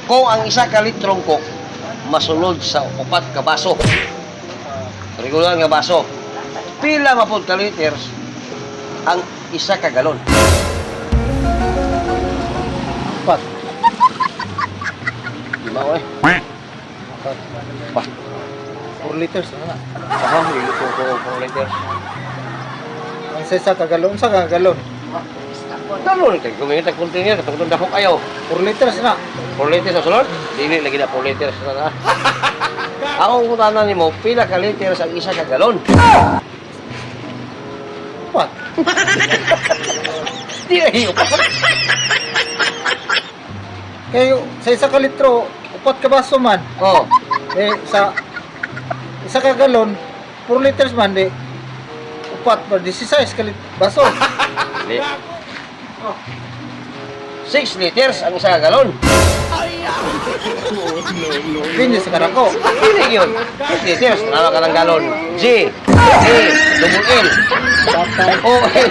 Kung ang isa ka litrong coke masulod sa 4 ka baso. Regular nga baso. Pila mapod ka liters ang isa ka galon? 4. Di ba oy? 4 liters na nga. Aha, hindi ko 4 liters. Ang sa kagalon, sa kagalon. Galon kay kumita container katong dako kayo. 4 liters na. 4 liters sa sulod? Dili lagi na 4 liters na. Ako utanan nimo pila ka liters ang isa ka galon? 4. Di na hiyo. Kayo, sa isa ka litro, 4 ka baso man. Oh, Sa isa ka galon, 4 liters man, 4 ba, 16 ka baso. di. 6 liters ang isa ka galon. Pinis sa karako. Dili yun. 6 liters, tanawa ka ng galon. G, double L, Patay. O, L.